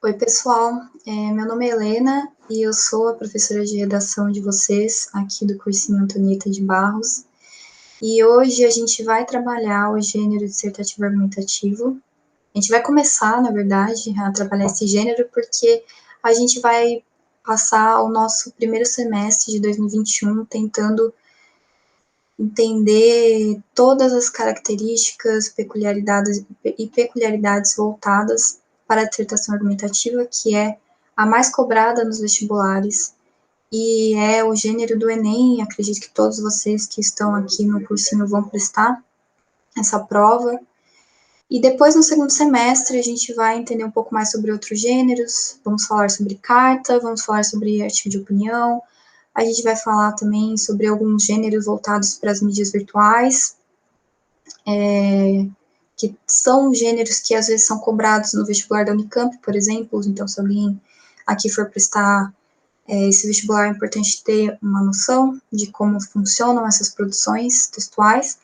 Oi, pessoal. Meu nome é Helena e eu sou a professora de redação de vocês aqui do cursinho Antonieta de Barros. E hoje a gente vai trabalhar o gênero dissertativo argumentativo. A gente vai começar, na verdade, a trabalhar esse gênero porque a gente vai passar o nosso primeiro semestre de 2021 tentando entender todas as características, peculiaridades voltadas para a dissertação argumentativa, que é a mais cobrada nos vestibulares e é o gênero do Enem. Acredito que todos vocês que estão aqui no cursinho vão prestar essa prova. E depois, no segundo semestre, a gente vai entender um pouco mais sobre outros gêneros, vamos falar sobre carta, vamos falar sobre artigo de opinião, a gente vai falar também sobre alguns gêneros voltados para as mídias virtuais, que são gêneros que às vezes são cobrados no vestibular da Unicamp, por exemplo. Então, se alguém aqui for prestar esse vestibular, é importante ter uma noção de como funcionam essas produções textuais.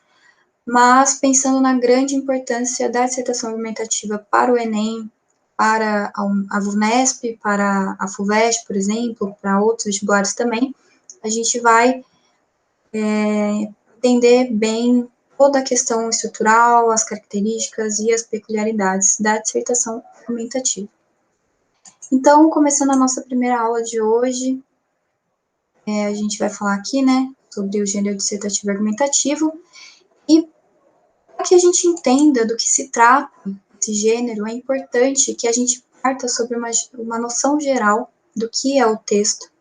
Mas pensando na grande importância da dissertação argumentativa para o Enem, para a VUNESP, para a FUVEST, por exemplo, para outros vestibulares também, a gente vai entender bem toda a questão estrutural, as características e as peculiaridades da dissertação argumentativa. Então, começando a nossa primeira aula de hoje, a gente vai falar aqui, né, sobre o gênero dissertativo argumentativo, e para que a gente entenda do que se trata esse gênero, é importante que a gente parta sobre uma noção geral do que é o texto,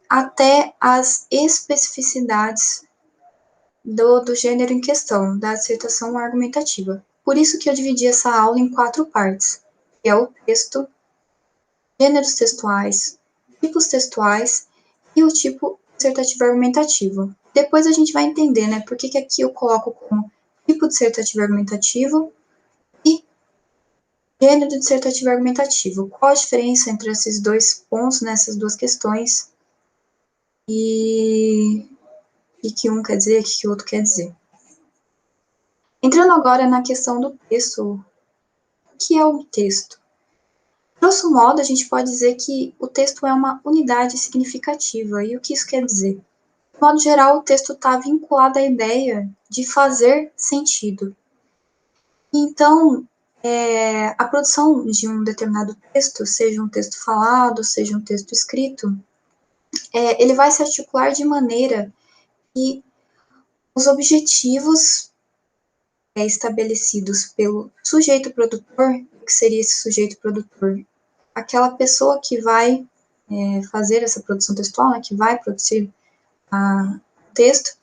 até as especificidades do gênero em questão, da dissertação argumentativa. Por isso que eu dividi essa aula em 4 partes, que é o texto, gêneros textuais, tipos textuais e o tipo dissertativo argumentativo. Depois a gente vai entender, né, por que aqui eu coloco como tipo dissertativo argumentativo e gênero dissertativo argumentativo. Qual a diferença entre esses dois pontos, nessas duas questões, e que um quer dizer, o que o outro quer dizer. Entrando agora na questão do texto, o que é o texto? Grosso modo, a gente pode dizer que o texto é uma unidade significativa. E o que isso quer dizer? De modo geral, o texto está vinculado à ideia de fazer sentido. Então, a produção de um determinado texto, seja um texto falado, seja um texto escrito, ele vai se articular de maneira que os objetivos estabelecidos pelo sujeito produtor, o que seria esse sujeito produtor? Aquela pessoa que vai fazer essa produção textual, né, que vai produzir o texto,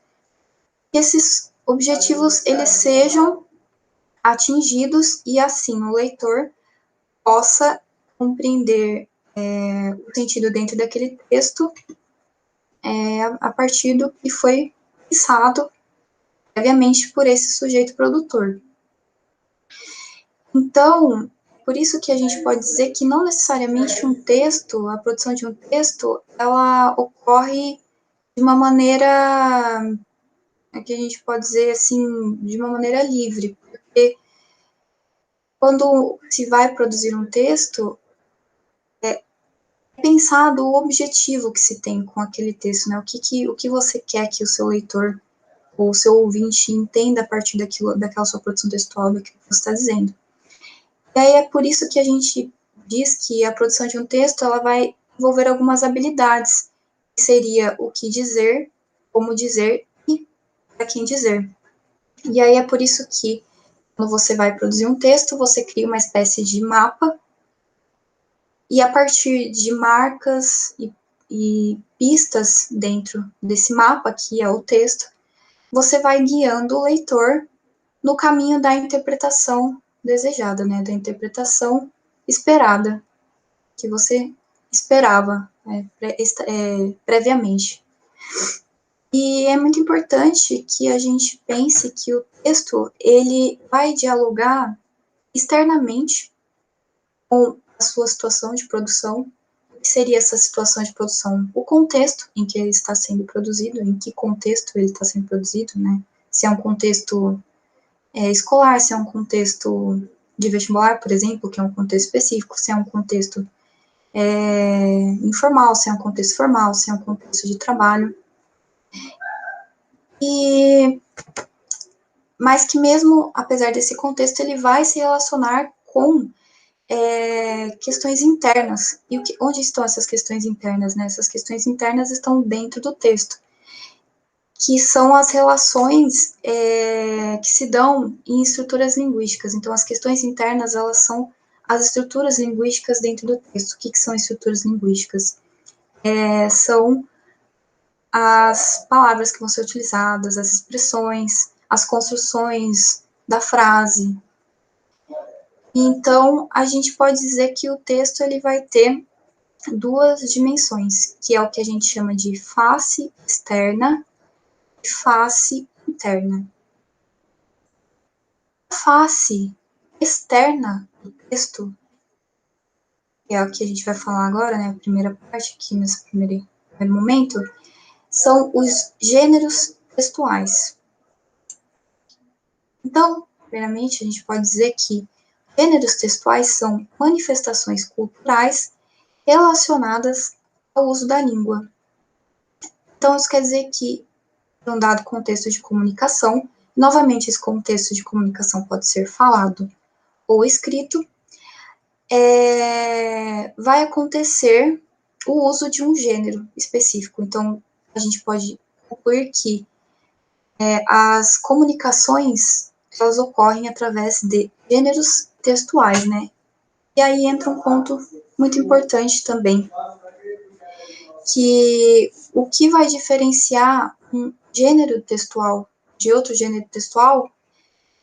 que esses objetivos eles sejam atingidos e assim o leitor possa compreender o sentido dentro daquele texto a partir do que foi pensado previamente por esse sujeito produtor. Então, por isso que a gente pode dizer que não necessariamente um texto, a produção de um texto, ela ocorre de uma maneira, que a gente pode dizer assim, de uma maneira livre, porque quando se vai produzir um texto, é pensado o objetivo que se tem com aquele texto, né? O que você quer que o seu leitor ou o seu ouvinte entenda a partir daquela sua produção textual, daquilo que você está dizendo. E aí é por isso que a gente diz que a produção de um texto, ela vai envolver algumas habilidades, que seria o que dizer, como dizer e para quem dizer. E aí é por isso que, quando você vai produzir um texto, você cria uma espécie de mapa, e a partir de marcas e pistas dentro desse mapa, que é o texto, você vai guiando o leitor no caminho da interpretação desejada, né, da interpretação esperada, que você esperava previamente. E é muito importante que a gente pense que o texto ele vai dialogar externamente com a sua situação de produção. O que seria essa situação de produção? O contexto em que ele está sendo produzido, em que contexto ele está sendo produzido, né? Se é um contexto escolar, se é um contexto de vestibular, por exemplo, que é um contexto específico, se é um contexto informal, se é um contexto formal, se é um contexto de trabalho. Mas que mesmo, apesar desse contexto, ele vai se relacionar com questões internas. E onde estão essas questões internas? Né? Essas questões internas estão dentro do texto, que são as relações que se dão em estruturas linguísticas. Então, as questões internas, elas são as estruturas linguísticas dentro do texto. O que são estruturas linguísticas? São as palavras que vão ser utilizadas, as expressões, as construções da frase. Então, a gente pode dizer que o texto ele vai ter duas dimensões, que é o que a gente chama de face externa e face interna. A face externa do texto, que é o que a gente vai falar agora, né, a primeira parte aqui nesse primeiro momento, são os gêneros textuais. Então, primeiramente, a gente pode dizer que gêneros textuais são manifestações culturais relacionadas ao uso da língua. Então, isso quer dizer que, em um dado contexto de comunicação, novamente, esse contexto de comunicação pode ser falado ou escrito, vai acontecer o uso de um gênero específico. Então, a gente pode concluir que as comunicações, elas ocorrem através de gêneros textuais, né? E aí entra um ponto muito importante também, que o que vai diferenciar um gênero textual de outro gênero textual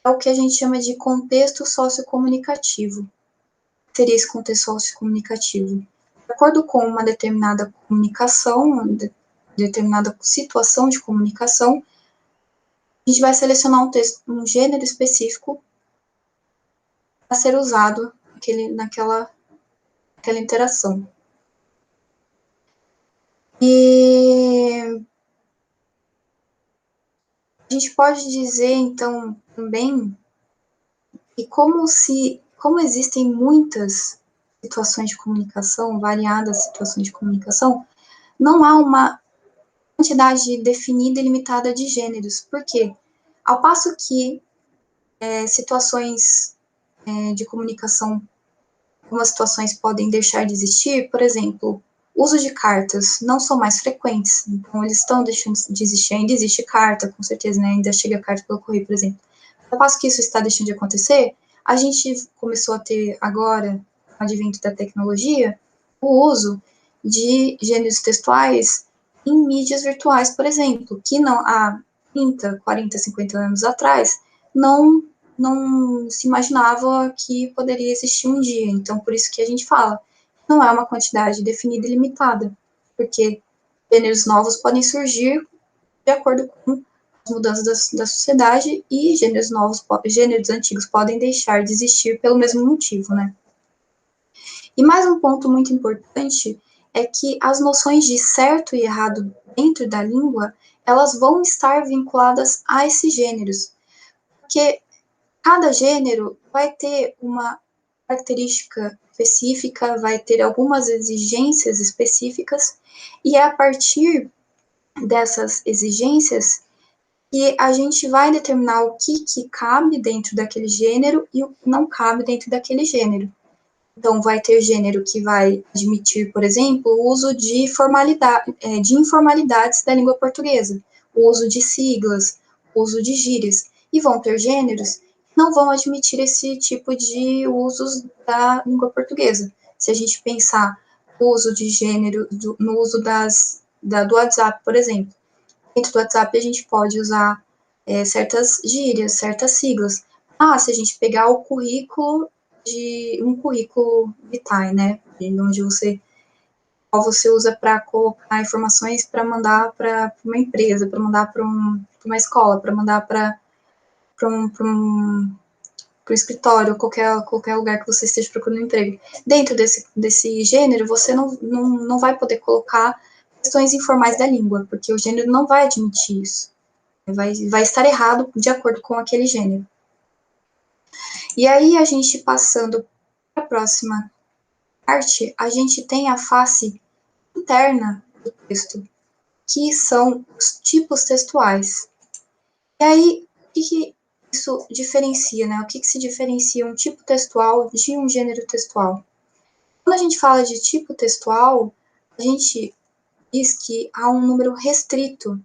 é o que a gente chama de contexto sociocomunicativo. Seria esse contexto sociocomunicativo. De acordo com uma determinada comunicação, uma determinada situação de comunicação, a gente vai selecionar um gênero específico para ser usado naquela interação. E a gente pode dizer, então, também, que como existem muitas situações de comunicação, variadas situações de comunicação, não há uma quantidade definida e limitada de gêneros. Por quê? Ao passo que situações de comunicação, algumas situações podem deixar de existir, por exemplo, uso de cartas não são mais frequentes, então eles estão deixando de existir, ainda existe carta, com certeza, né? Ainda chega carta pelo correio, por exemplo. Ao passo que isso está deixando de acontecer, a gente começou a ter agora, com o advento da tecnologia, o uso de gêneros textuais em mídias virtuais, por exemplo, que não há 30, 40, 50 anos atrás não se imaginava que poderia existir um dia. Então, por isso que a gente fala, não é uma quantidade definida e limitada, porque gêneros novos podem surgir de acordo com as mudanças da sociedade e gêneros antigos podem deixar de existir pelo mesmo motivo, né? E mais um ponto muito importante é que as noções de certo e errado dentro da língua, elas vão estar vinculadas a esses gêneros, porque cada gênero vai ter uma característica específica, vai ter algumas exigências específicas, e é a partir dessas exigências que a gente vai determinar o que cabe dentro daquele gênero e o que não cabe dentro daquele gênero. Então, vai ter gênero que vai admitir, por exemplo, o uso de informalidades da língua portuguesa, o uso de siglas, o uso de gírias, e vão ter gêneros que não vão admitir esse tipo de usos da língua portuguesa. Se a gente pensar no uso de gênero, no uso do WhatsApp, por exemplo, dentro do WhatsApp a gente pode usar certas gírias, certas siglas. Se a gente pegar o currículo de um currículo vitae, né, onde você usa para colocar informações para mandar para uma empresa, para mandar para uma escola, para mandar para um escritório, qualquer lugar que você esteja procurando emprego. Dentro desse gênero, você não vai poder colocar questões informais da língua, porque o gênero não vai admitir isso. Vai estar errado de acordo com aquele gênero. E aí, a gente passando para a próxima parte, a gente tem a face interna do texto, que são os tipos textuais. E aí, o que isso diferencia, né? O que se diferencia um tipo textual de um gênero textual? Quando a gente fala de tipo textual, a gente diz que há um número restrito.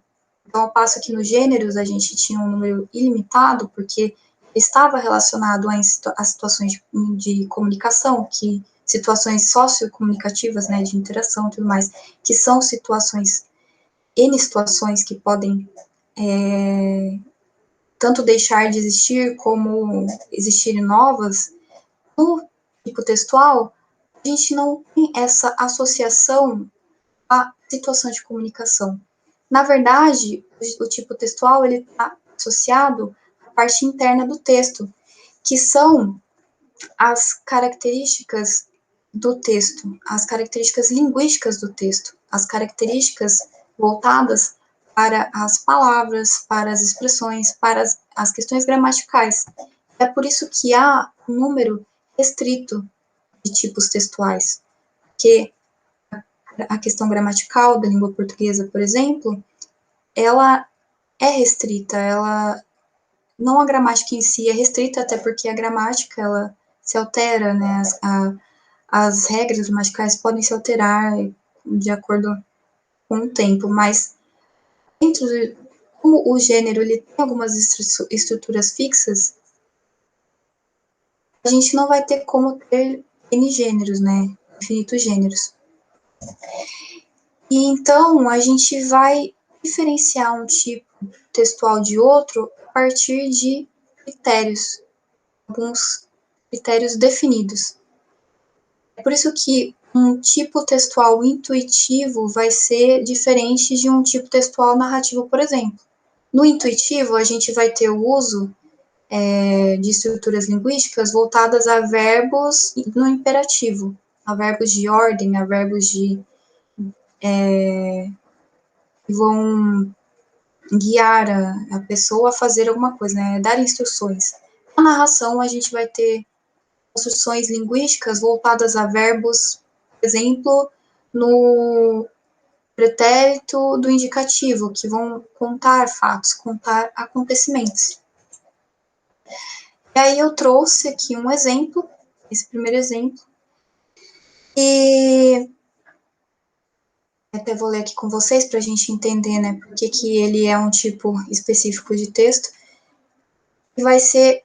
Então, ao passo que nos gêneros a gente tinha um número ilimitado, porque estava relacionado a situações de comunicação, que situações sociocomunicativas, né, de interação e tudo mais, que são situações, N situações que podem tanto deixar de existir como existirem novas. No tipo textual, a gente não tem essa associação à situação de comunicação. Na verdade, o tipo textual ele está associado à parte interna do texto, que são as características do texto, as características linguísticas do texto, as características voltadas para as palavras, para as expressões, para as questões gramaticais. É por isso que há um número restrito de tipos textuais, que a questão gramatical da língua portuguesa, por exemplo, ela é restrita, ela não a gramática em si é restrita, até porque a gramática ela se altera, né? As regras gramaticais podem se alterar de acordo com o tempo, mas dentro de, como o gênero ele tem algumas estruturas fixas, a gente não vai ter como ter N gêneros, né? Infinitos gêneros. E então a gente vai diferenciar um tipo textual de outro a partir de critérios, alguns critérios definidos. É por isso que um tipo textual intuitivo vai ser diferente de um tipo textual narrativo, por exemplo. No intuitivo, a gente vai ter o uso de estruturas linguísticas voltadas a verbos no imperativo, a verbos de ordem, a verbos de que vão guiar a pessoa a fazer alguma coisa, né? Dar instruções. Na narração, a gente vai ter construções linguísticas voltadas a verbos, por exemplo, no pretérito do indicativo, que vão contar fatos, contar acontecimentos. E aí eu trouxe aqui um exemplo, esse primeiro exemplo, e até vou ler aqui com vocês para a gente entender, né, por que ele é um tipo específico de texto, e vai ser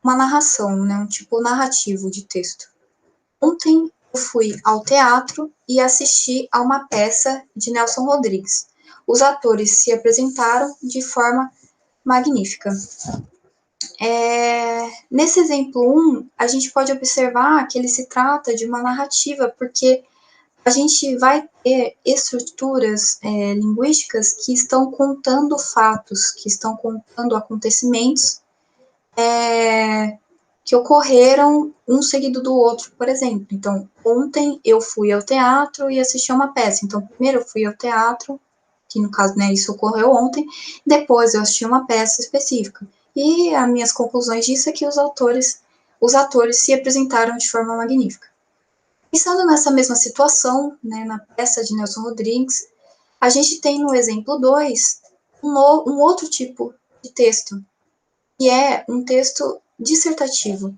uma narração, né, um tipo narrativo de texto. Ontem eu fui ao teatro e assisti a uma peça de Nelson Rodrigues. Os atores se apresentaram de forma magnífica. Nesse exemplo 1, a gente pode observar que ele se trata de uma narrativa, porque a gente vai ter estruturas linguísticas que estão contando fatos, que estão contando acontecimentos que ocorreram um seguido do outro, por exemplo. Então, ontem eu fui ao teatro e assisti a uma peça. Então, primeiro eu fui ao teatro, que no caso, né, isso ocorreu ontem, depois eu assisti uma peça específica. E as minhas conclusões disso é que os atores se apresentaram de forma magnífica. Pensando nessa mesma situação, né, na peça de Nelson Rodrigues, a gente tem no exemplo 2 um outro tipo de texto, que é um texto dissertativo.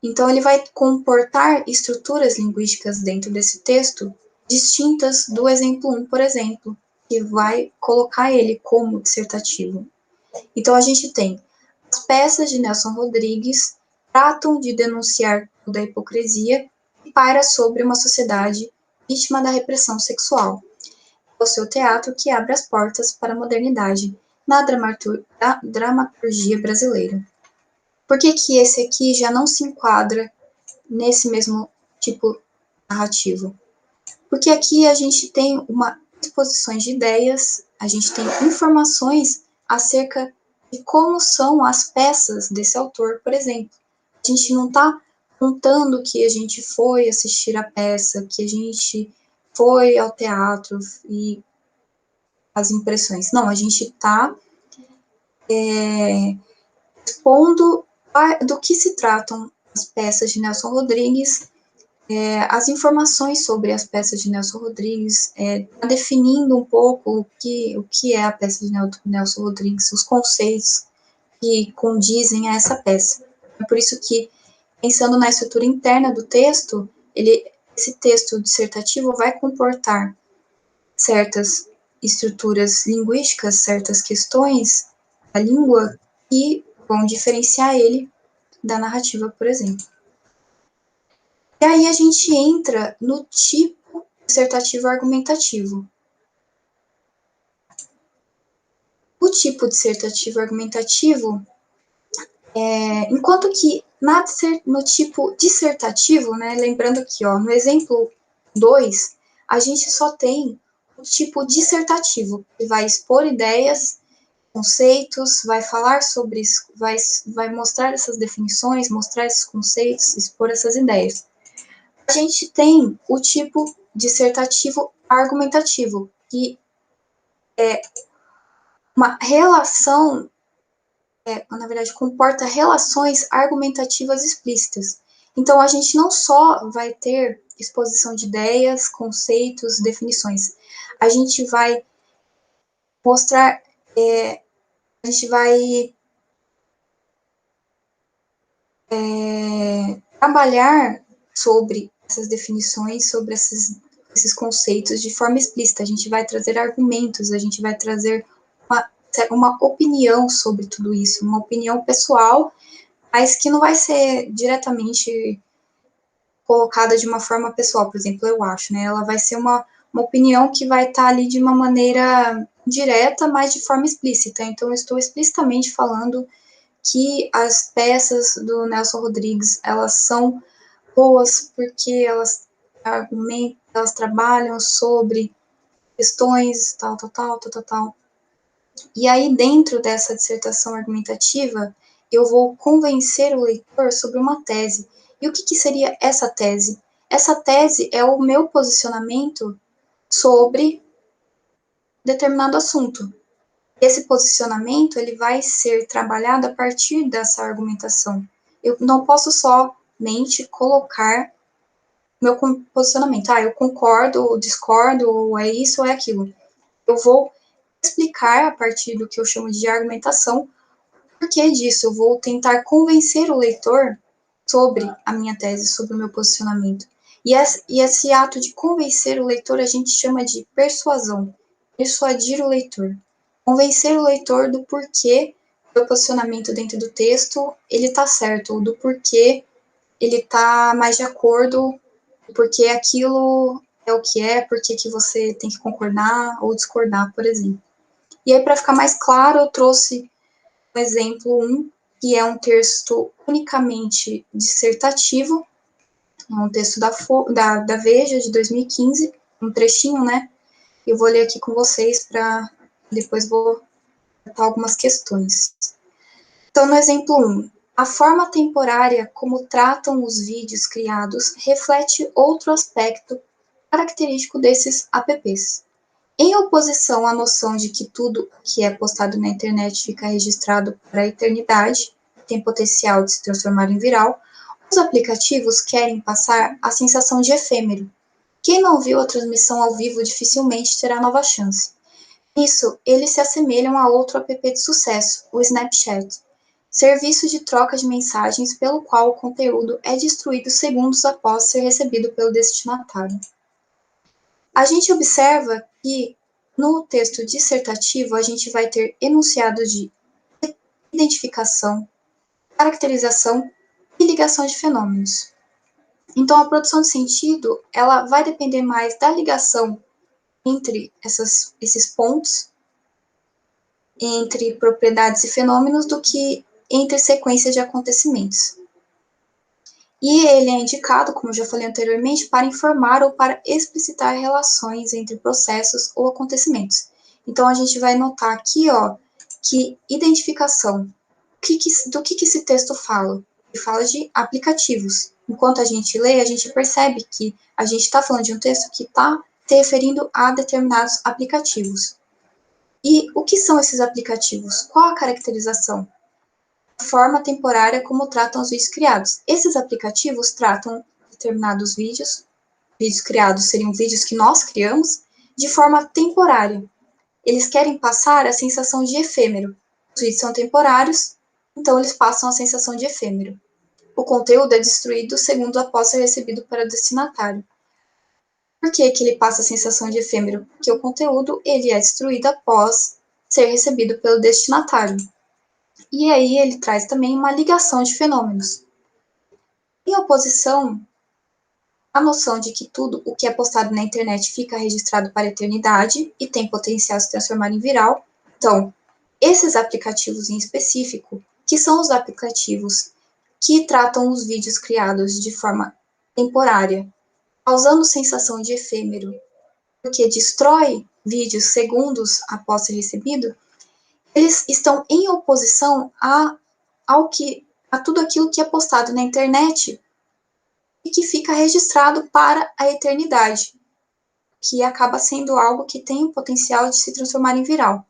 Então, ele vai comportar estruturas linguísticas dentro desse texto distintas do exemplo 1, por exemplo, que vai colocar ele como dissertativo. Então, a gente tem as peças de Nelson Rodrigues tratam de denunciar toda a hipocrisia que paira sobre uma sociedade vítima da repressão sexual. É o seu teatro que abre as portas para a modernidade na dramaturgia brasileira. Por que esse aqui já não se enquadra nesse mesmo tipo narrativo? Porque aqui a gente tem uma exposições de ideias, a gente tem informações acerca de como são as peças desse autor, por exemplo. A gente não está contando que a gente foi assistir a peça, que a gente foi ao teatro e as impressões. Não, a gente está expondo do que se tratam as peças de Nelson Rodrigues, as informações sobre as peças de Nelson Rodrigues, definindo um pouco o que é a peça de Nelson Rodrigues, os conceitos que condizem a essa peça. É por isso que, pensando na estrutura interna do texto, esse texto dissertativo vai comportar certas estruturas linguísticas, certas questões da língua que vão diferenciar ele da narrativa, por exemplo. E aí a gente entra no tipo dissertativo argumentativo. O tipo dissertativo argumentativo, enquanto que no tipo dissertativo, né, lembrando aqui, ó, no exemplo 2, a gente só tem o tipo dissertativo, que vai expor ideias, conceitos, vai falar sobre isso, vai mostrar essas definições, mostrar esses conceitos, expor essas ideias. A gente tem o tipo dissertativo argumentativo, que é uma relação, na verdade, comporta relações argumentativas explícitas. Então, a gente não só vai ter exposição de ideias, conceitos, definições, a gente vai mostrar, a gente vai trabalhar sobre essas definições, sobre esses conceitos de forma explícita. A gente vai trazer argumentos, a gente vai trazer uma opinião sobre tudo isso, uma opinião pessoal, mas que não vai ser diretamente colocada de uma forma pessoal, por exemplo, eu acho, né? Ela vai ser uma opinião que vai estar ali de uma maneira direta, mas de forma explícita. Então, eu estou explicitamente falando que as peças do Nelson Rodrigues, elas são boas porque elas argumentam, elas trabalham sobre questões tal. E aí, dentro dessa dissertação argumentativa, eu vou convencer o leitor sobre uma tese. E o que seria essa tese? Essa tese é o meu posicionamento sobre determinado assunto. Esse posicionamento ele vai ser trabalhado a partir dessa argumentação. Eu não posso somente colocar meu posicionamento. Eu concordo, ou discordo, ou é isso ou é aquilo. Eu vou explicar a partir do que eu chamo de argumentação o porquê disso. Eu vou tentar convencer o leitor sobre a minha tese, sobre o meu posicionamento. E esse ato de convencer o leitor a gente chama de persuasão. Persuadir o leitor. Convencer o leitor do porquê o posicionamento dentro do texto ele está certo, ou do porquê ele está mais de acordo, porque aquilo é o que é, porque que você tem que concordar ou discordar, por exemplo. E aí, para ficar mais claro, eu trouxe o exemplo 1, que é um texto unicamente dissertativo, um texto da Veja, de 2015, um trechinho, né? Eu vou ler aqui com vocês para depois vou tratar algumas questões. Então, no exemplo 1, a forma temporária como tratam os vídeos criados reflete outro aspecto característico desses apps. Em oposição à noção de que tudo que é postado na internet fica registrado para a eternidade, tem potencial de se transformar em viral, os aplicativos querem passar a sensação de efêmero. Quem não viu a transmissão ao vivo dificilmente terá nova chance. Nisso, eles se assemelham a outro app de sucesso, o Snapchat, serviço de troca de mensagens pelo qual o conteúdo é destruído segundos após ser recebido pelo destinatário. A gente observa que no texto dissertativo a gente vai ter enunciados de identificação, caracterização e ligação de fenômenos. Então, a produção de sentido ela vai depender mais da ligação entre esses pontos, entre propriedades e fenômenos, do que entre sequências de acontecimentos. E ele é indicado, como eu já falei anteriormente, para informar ou para explicitar relações entre processos ou acontecimentos. Então, a gente vai notar aqui, ó, que identificação. Do que esse texto fala? Ele fala de aplicativos. Enquanto a gente lê, a gente percebe que a gente está falando de um texto que está se referindo a determinados aplicativos. E o que são esses aplicativos? Qual a caracterização? a forma temporária como tratam os vídeos criados. Esses aplicativos tratam determinados vídeos criados seriam vídeos que nós criamos, de forma temporária. Eles querem passar a sensação de efêmero. Os vídeos são temporários, então eles passam a sensação de efêmero. O conteúdo é destruído segundo após ser recebido para o destinatário. Por que ele passa a sensação de efêmero? Porque o conteúdo ele é destruído após ser recebido pelo destinatário. E aí ele traz também uma ligação de fenômenos. Em oposição a noção de que tudo o que é postado na internet fica registrado para a eternidade e tem potencial de se transformar em viral. Então, esses aplicativos em específico, que são os aplicativos que tratam os vídeos criados de forma temporária, causando sensação de efêmero, porque destrói vídeos segundos após ser recebido, eles estão em oposição a tudo aquilo que é postado na internet e que fica registrado para a eternidade, que acaba sendo algo que tem o potencial de se transformar em viral.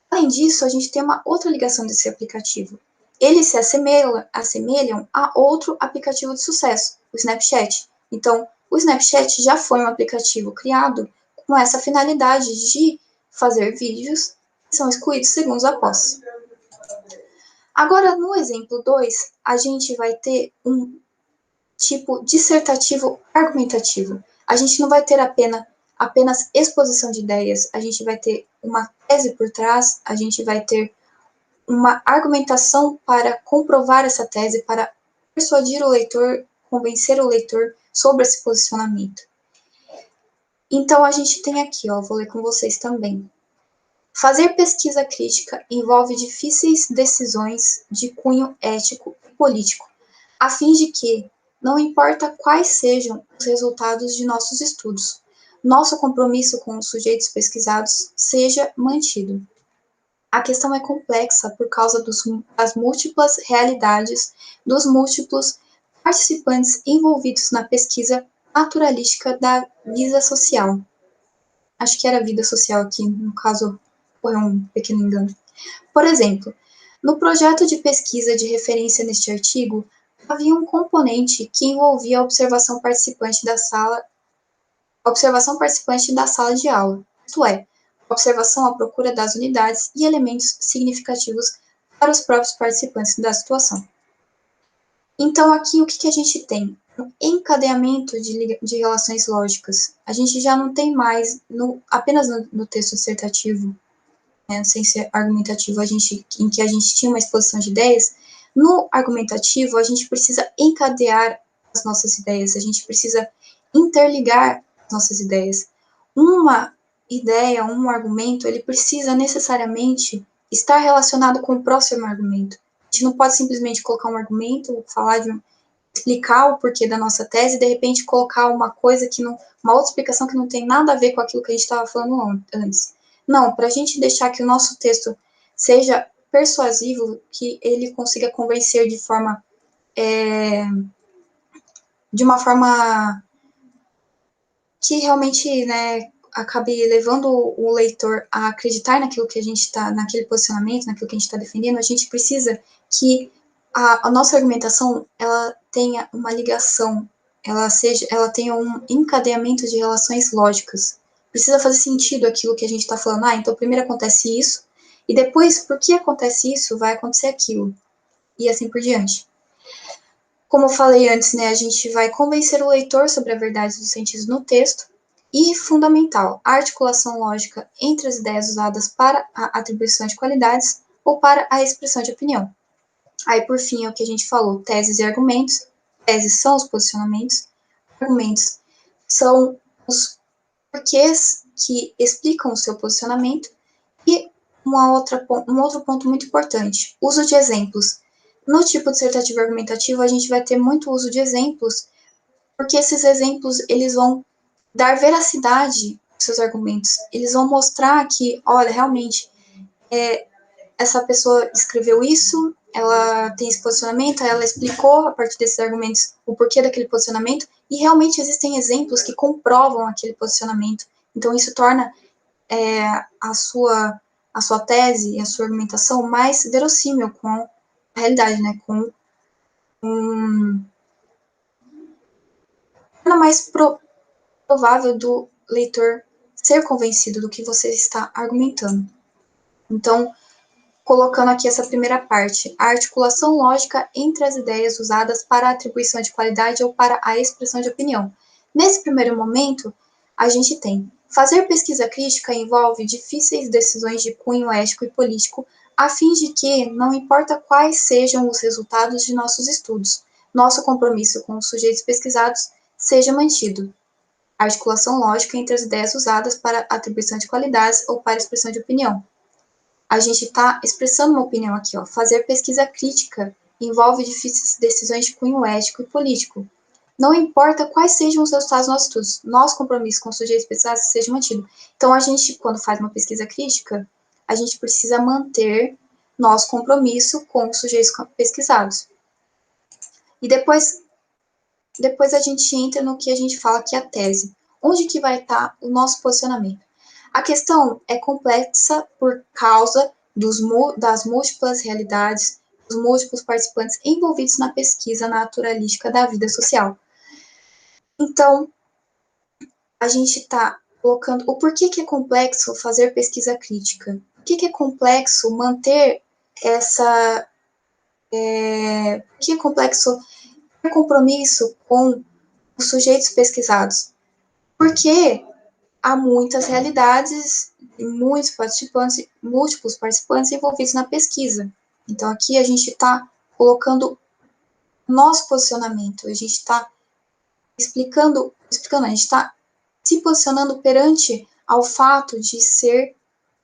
Além disso, a gente tem uma outra ligação desse aplicativo. Eles se assemelham a outro aplicativo de sucesso, o Snapchat. Então, o Snapchat já foi um aplicativo criado com essa finalidade de fazer vídeos que são excluídos segundos após. Agora, no exemplo 2, a gente vai ter um tipo dissertativo argumentativo. A gente não vai ter apenas exposição de ideias, a gente vai ter uma tese por trás, a gente vai ter uma argumentação para comprovar essa tese, para persuadir o leitor, convencer o leitor sobre esse posicionamento. Então, a gente tem aqui, vou ler com vocês também. Fazer pesquisa crítica envolve difíceis decisões de cunho ético e político, a fim de que, não importa quais sejam os resultados de nossos estudos, nosso compromisso com os sujeitos pesquisados seja mantido. A questão é complexa por causa das múltiplas realidades dos múltiplos participantes envolvidos na pesquisa naturalística da vida social. Acho que era vida social aqui, no caso, foi um pequeno engano. Por exemplo, no projeto de pesquisa de referência neste artigo, havia um componente que envolvia a observação participante da sala de aula, isto é, a observação à procura das unidades e elementos significativos para os próprios participantes da situação. Então, aqui, o que a gente tem? Um encadeamento de relações lógicas. A gente já não tem mais, apenas no texto dissertativo, sem ser argumentativo, em que a gente tinha uma exposição de ideias. No argumentativo, a gente precisa encadear as nossas ideias, a gente precisa interligar as nossas ideias. Uma ideia, um argumento, ele precisa necessariamente estar relacionado com o próximo argumento. A gente não pode simplesmente colocar um argumento, explicar o porquê da nossa tese e, de repente, colocar uma outra explicação que não tem nada a ver com aquilo que a gente estava falando antes. Não, para a gente deixar que o nosso texto seja persuasivo, que ele consiga convencer de uma forma que realmente, acabe levando o leitor a acreditar naquilo que a gente está, naquele posicionamento, naquilo que a gente está defendendo, a gente precisa que a nossa argumentação ela tenha uma ligação, ela tenha um encadeamento de relações lógicas. Precisa fazer sentido aquilo que a gente está falando. Então primeiro acontece isso, e depois, por que acontece isso, vai acontecer aquilo, e assim por diante. Como eu falei antes, a gente vai convencer o leitor sobre a verdade dos sentidos no texto, e, fundamental, a articulação lógica entre as ideias usadas para a atribuição de qualidades ou para a expressão de opinião. Aí, por fim, é o que a gente falou, teses e argumentos. Teses são os posicionamentos, argumentos são os porquês que explicam o seu posicionamento, e um outro ponto muito importante, uso de exemplos. No tipo dissertativo argumentativo, a gente vai ter muito uso de exemplos, porque esses exemplos, eles vão dar veracidade aos seus argumentos. Eles vão mostrar que, olha, realmente, essa pessoa escreveu isso, ela tem esse posicionamento, ela explicou a partir desses argumentos o porquê daquele posicionamento, e realmente existem exemplos que comprovam aquele posicionamento. Então, isso torna a sua a sua tese e a sua argumentação mais verossímil com a realidade, né? Com mais provável do leitor ser convencido do que você está argumentando. Então, colocando aqui essa primeira parte, a articulação lógica entre as ideias usadas para a atribuição de qualidade ou para a expressão de opinião. Nesse primeiro momento, a gente tem fazer pesquisa crítica envolve difíceis decisões de cunho ético e político, a fim de que, não importa quais sejam os resultados de nossos estudos, nosso compromisso com os sujeitos pesquisados seja mantido. Articulação lógica entre as ideias usadas para atribuição de qualidades ou para expressão de opinião. A gente está expressando uma opinião aqui, ó. Fazer pesquisa crítica envolve difíceis decisões de cunho ético e político. Não importa quais sejam os resultados dos nossos estudos, nosso compromisso com os sujeitos pesquisados seja mantido. Então, a gente, quando faz uma pesquisa crítica, a gente precisa manter nosso compromisso com os sujeitos pesquisados. E depois a gente entra no que a gente fala que é a tese. Onde que vai estar o nosso posicionamento? A questão é complexa por causa das múltiplas realidades, dos múltiplos participantes envolvidos na pesquisa naturalística da vida social. Então, a gente está colocando o porquê que é complexo fazer pesquisa crítica. Por que é complexo manter essa... por que é complexo ter compromisso com os sujeitos pesquisados? Porque há muitas realidades e múltiplos participantes envolvidos na pesquisa. Então, aqui a gente está colocando nosso posicionamento, a gente está explicando, a gente está se posicionando perante ao fato de ser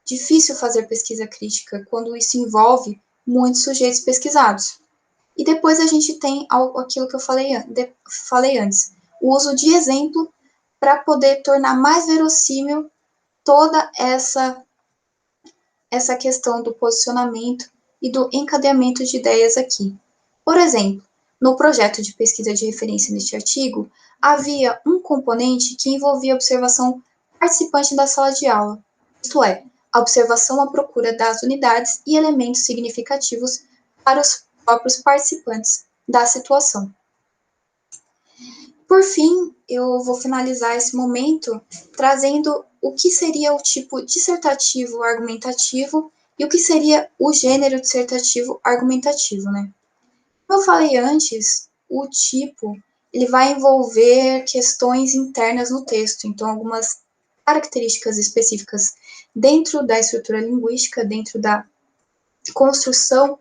difícil fazer pesquisa crítica quando isso envolve muitos sujeitos pesquisados. E depois a gente tem aquilo que eu falei antes, o uso de exemplo para poder tornar mais verossímil toda essa questão do posicionamento e do encadeamento de ideias aqui. Por exemplo, no projeto de pesquisa de referência neste artigo, havia um componente que envolvia a observação participante da sala de aula, isto é, a observação à procura das unidades e elementos significativos para os próprios participantes da situação. Por fim, eu vou finalizar esse momento trazendo o que seria o tipo dissertativo argumentativo e o que seria o gênero dissertativo argumentativo, né? Como eu falei antes, o tipo ele vai envolver questões internas no texto, então algumas características específicas dentro da estrutura linguística, dentro da construção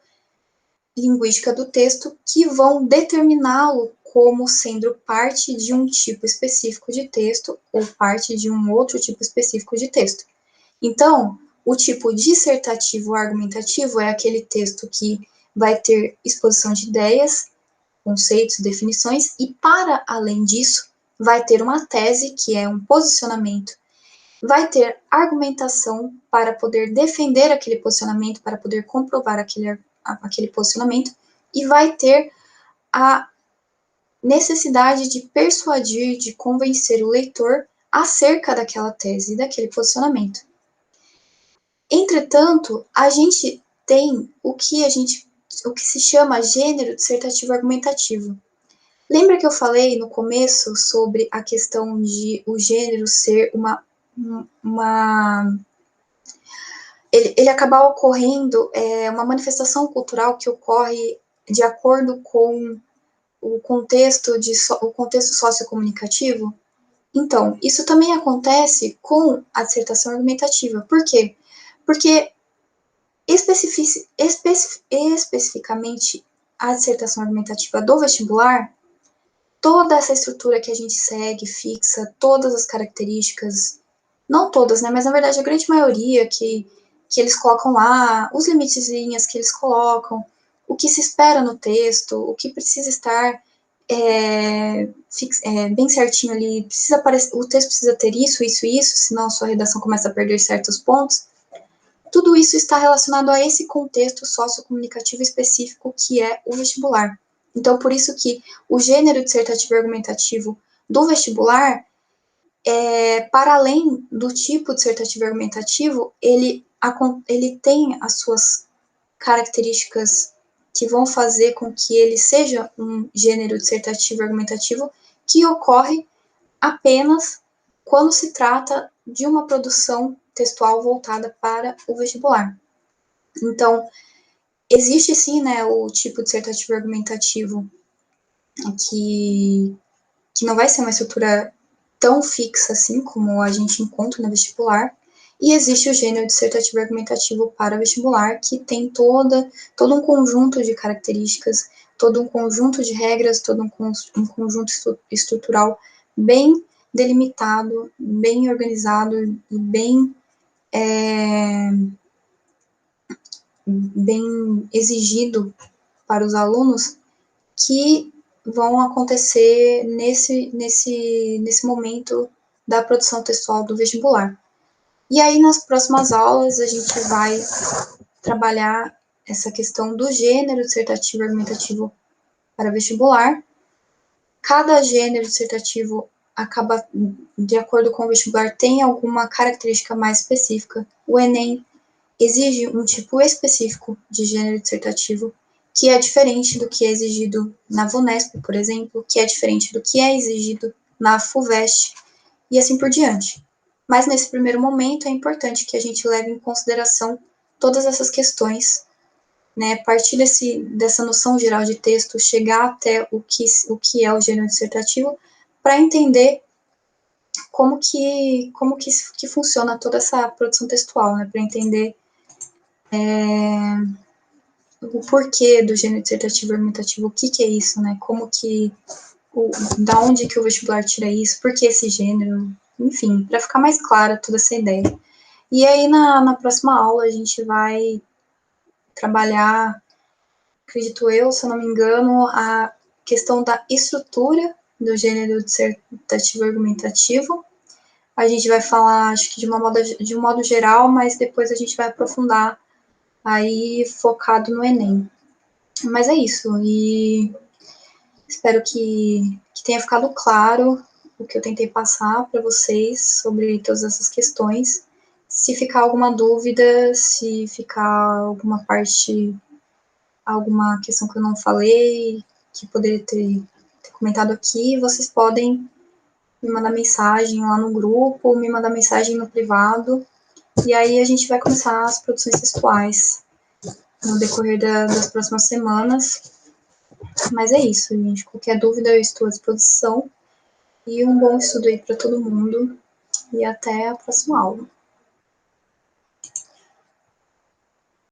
linguística do texto, que vão determiná-lo como sendo parte de um tipo específico de texto ou parte de um outro tipo específico de texto. Então, o tipo dissertativo argumentativo é aquele texto que vai ter exposição de ideias, conceitos, definições, e para além disso, vai ter uma tese, que é um posicionamento, vai ter argumentação para poder defender aquele posicionamento, para poder comprovar aquele posicionamento, e vai ter a necessidade de persuadir, de convencer o leitor acerca daquela tese, daquele posicionamento. Entretanto, a gente tem o que se chama gênero dissertativo argumentativo. Lembra que eu falei no começo sobre a questão de o gênero ser ele acabar ocorrendo, uma manifestação cultural que ocorre de acordo com o contexto sociocomunicativo? Então, isso também acontece com a dissertação argumentativa. Por quê? Porque especificamente a dissertação argumentativa do vestibular, toda essa estrutura que a gente segue, fixa, todas as características, não todas, né, mas na verdade a grande maioria que eles colocam lá, os limites de linhas que eles colocam, o que se espera no texto, o que precisa estar bem certinho ali, o texto precisa ter isso, isso e isso, senão a sua redação começa a perder certos pontos. Tudo isso está relacionado a esse contexto sociocomunicativo específico que é o vestibular. Então, por isso que o gênero dissertativo argumentativo do vestibular, para além do tipo dissertativo argumentativo, ele ele tem as suas características que vão fazer com que ele seja um gênero dissertativo argumentativo que ocorre apenas quando se trata de uma produção textual voltada para o vestibular. Então, existe sim, né, o tipo dissertativo argumentativo que não vai ser uma estrutura tão fixa assim como a gente encontra no vestibular, e existe o gênero dissertativo argumentativo para vestibular, que tem todo um conjunto de características, todo um conjunto de regras, todo um conjunto estrutural bem delimitado, bem organizado e bem exigido para os alunos, que vão acontecer nesse momento da produção textual do vestibular. E aí, nas próximas aulas, a gente vai trabalhar essa questão do gênero dissertativo argumentativo para vestibular. Cada gênero dissertativo acaba, de acordo com o vestibular, tem alguma característica mais específica. O Enem exige um tipo específico de gênero dissertativo, que é diferente do que é exigido na VUNESP, por exemplo, que é diferente do que é exigido na FUVEST, e assim por diante. Mas nesse primeiro momento é importante que a gente leve em consideração todas essas questões, né, a partir dessa noção geral de texto, chegar até o que é o gênero dissertativo, para entender como que funciona toda essa produção textual, né, para entender o porquê do gênero dissertativo argumentativo, o que é isso, né, da onde que o vestibular tira isso, por que esse gênero, enfim, para ficar mais clara toda essa ideia. E aí, na próxima aula, a gente vai trabalhar, acredito eu, se eu não me engano, a questão da estrutura do gênero dissertativo argumentativo. A gente vai falar, acho que de um modo geral, mas depois a gente vai aprofundar aí focado no Enem. Mas é isso, e espero que tenha ficado claro o que eu tentei passar para vocês sobre todas essas questões. Se ficar alguma dúvida, se ficar alguma parte, alguma questão que eu não falei, que poderia ter comentado aqui, vocês podem me mandar mensagem lá no grupo, me mandar mensagem no privado, e aí a gente vai começar as produções textuais no decorrer das próximas semanas. Mas é isso, gente. Qualquer dúvida eu estou à disposição. E um bom estudo aí para todo mundo. E até a próxima aula.